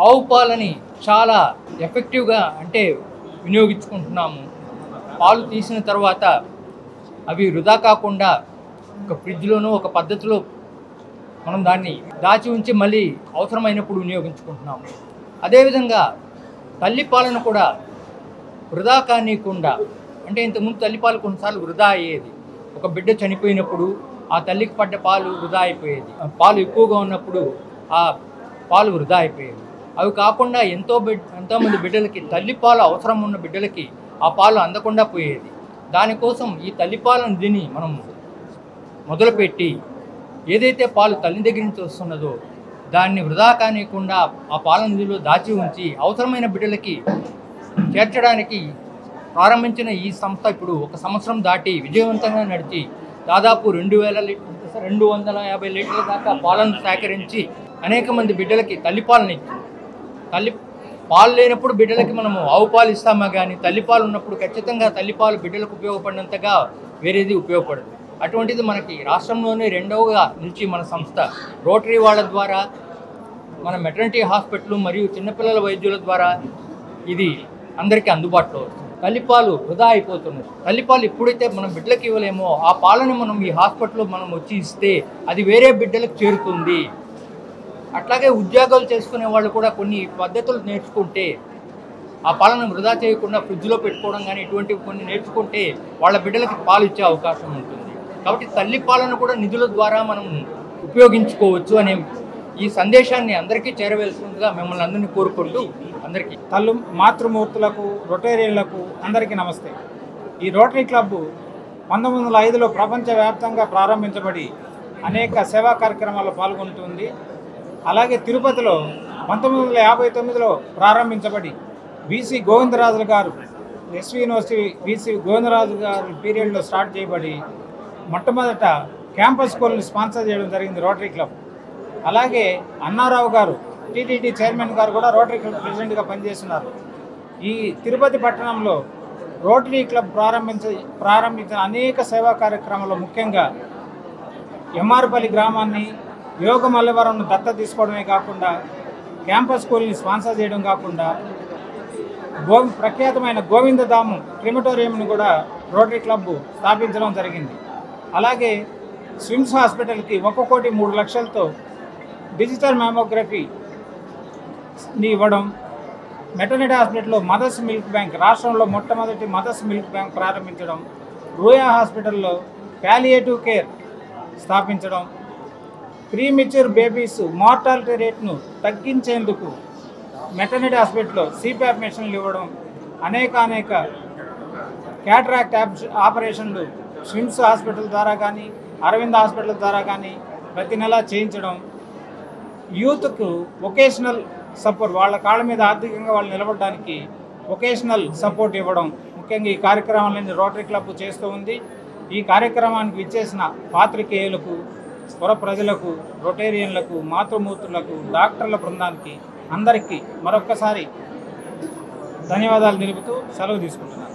ఆవు పాలని చాలా ఎఫెక్టివ్గా వినియోగించుకుంటున్నాము. పాలు తీసిన తర్వాత అవి వృధా కాకుండా ఒక ఫ్రిడ్జ్లోనూ ఒక పద్ధతిలో మనం దాన్ని దాచి ఉంచి మళ్ళీ అవసరమైనప్పుడు వినియోగించుకుంటున్నాము. అదేవిధంగా తల్లిపాలను కూడా వృధా కానీయకుండా, ఇంతకుముందు తల్లిపాలు కొన్నిసార్లు వృధా అయ్యేది. ఒక బిడ్డ చనిపోయినప్పుడు ఆ తల్లికి పడ్డ పాలు వృధా అయిపోయేది. పాలు ఎక్కువగా ఉన్నప్పుడు ఆ పాలు వృధా అయిపోయేది. అవి కాకుండా ఎంతోమంది బిడ్డలకి తల్లిపాలు అవసరం ఉన్న బిడ్డలకి ఆ పాలు అందకుండా పోయేది. దానికోసం ఈ తల్లిపాల నిధిని మనం మొదలుపెట్టి ఏదైతే పాలు తల్లి దగ్గర నుంచి వస్తున్నదో దాన్ని వృధా కానియకుండా ఆ పాల నిధిలో దాచి ఉంచి అవసరమైన బిడ్డలకి చేర్చడానికి ప్రారంభించిన ఈ సంస్థ ఇప్పుడు 1 సంవత్సరం దాటి విజయవంతంగా నడిచి దాదాపు 250 లీటర్ల దాకా పాలను సేకరించి అనేక మంది బిడ్డలకి తల్లిపాలని పాలు లేనప్పుడు బిడ్డలకి మనము ఆవు పాలు ఇస్తామా కానీ తల్లిపాలు ఉన్నప్పుడు ఖచ్చితంగా తల్లిపాలు బిడ్డలకు ఉపయోగపడినంతగా వేరేది ఉపయోగపడదు. అటువంటిది మనకి రాష్ట్రంలోనే 2వగా నిలిచి మన సంస్థ రోటరీ వాళ్ళ ద్వారా, మన మెటర్నిటీ హాస్పిటల్ మరియు చిన్నపిల్లల వైద్యుల ద్వారా ఇది అందరికీ అందుబాటులో వస్తుంది. తల్లిపాలు వృధా అయిపోతున్నాయి. తల్లిపాలు ఎప్పుడైతే మనం బిడ్డలకు ఇవ్వలేమో ఆ పాలను మనం ఈ హాస్పిటల్లో మనం వచ్చి ఇస్తే అది వేరే బిడ్డలకు చేరుతుంది. అట్లాగే ఉద్యోగాలు చేసుకునే వాళ్ళు కూడా కొన్ని పద్ధతులు నేర్చుకుంటే ఆ పాలను వృధా చేయకుండా ఫ్రిడ్జ్లో పెట్టుకోవడం కానీ ఇటువంటివి కొన్ని నేర్చుకుంటే వాళ్ళ బిడ్డలకి పాలు ఇచ్చే అవకాశం ఉంటుంది. కాబట్టి తల్లి పాలను కూడా నిధుల ద్వారా మనం ఉపయోగించుకోవచ్చు అనే ఈ సందేశాన్ని అందరికీ చేరవేల్సిందిగా మిమ్మల్ని అందరినీ కోరుకుంటూ అందరికీ మాతృమూర్తులకు, రొటేరియన్లకు అందరికీ నమస్తే. ఈ రోటరీ క్లబ్ 1905లో ప్రపంచవ్యాప్తంగా ప్రారంభించబడి అనేక సేవా కార్యక్రమాల్లో పాల్గొంటుంది. అలాగే తిరుపతిలో 1959లో ప్రారంభించబడి వీసీ గోవిందరాజులు గారు ఎస్వి యూనివర్సిటీ వీసీ గోవిందరాజు గారి పీరియడ్లో స్టార్ట్ చేయబడి మొట్టమొదట క్యాంపస్ స్కూల్ని స్పాన్సర్ చేయడం జరిగింది రోటరీ క్లబ్. అలాగే అన్నారావు గారు టీటీడీ చైర్మన్ గారు కూడా రోటరీ క్లబ్ ప్రెసిడెంట్గా పనిచేస్తున్నారు. ఈ తిరుపతి పట్టణంలో రోటరీ క్లబ్ ప్రారంభించిన అనేక సేవా కార్యక్రమాల్లో ముఖ్యంగా ఎంఆర్పల్లి గ్రామాన్ని యోగ మల్లవరంను దత్త తీసుకోవడమే కాకుండా క్యాంపస్ స్కూల్ని స్పాన్సర్ చేయడం కాకుండా ప్రఖ్యాతమైన గోవిందధామం క్రిమటోరియంను కూడా రోటరీ క్లబ్ స్థాపించడం జరిగింది. అలాగే స్విమ్స్ హాస్పిటల్కి 1,03,00,000తో డిజిటల్ మ్యామోగ్రఫీని ఇవ్వడం, మెటర్నిటీ హాస్పిటల్లో మదర్స్ మిల్క్ బ్యాంక్, రాష్ట్రంలో మొట్టమొదటి మదర్స్ మిల్క్ బ్యాంక్ ప్రారంభించడం, రూయా హాస్పిటల్లో ప్యాలియేటివ్ కేర్ స్థాపించడం, ప్రీమెచ్యూర్ బేబీస్ మార్టాలిటీ రేట్ను తగ్గించేందుకు మెటర్నిటీ హాస్పిటల్లో సిప్యాప్ మెషిన్లు ఇవ్వడం, అనేక క్యాటరాక్ట్ ఆపరేషన్లు స్విమ్స్ హాస్పిటల్ ద్వారా కానీ అరవింద్ హాస్పిటల్ ద్వారా కానీ ప్రతి నెల చేయించడం, యూత్కు వొకేషనల్ సపోర్ట్, వాళ్ళ కాళ్ళ మీద ఆర్థికంగా వాళ్ళు నిలబడడానికి వొకేషనల్ సపోర్ట్ ఇవ్వడం ముఖ్యంగా ఈ కార్యక్రమాలన్నీ రోటరీ క్లబ్ చేస్తూ ఉంది. ఈ కార్యక్రమానికి విచ్చేసిన పాత్రికేయులకు, పుర ప్రజలకు, రొటేరియన్లకు, మాతృమూర్తులకు, డాక్టర్ల బృందానికి అందరికీ మరొక్కసారి ధన్యవాదాలు తెలుపుతూ సెలవు తీసుకుంటున్నాను.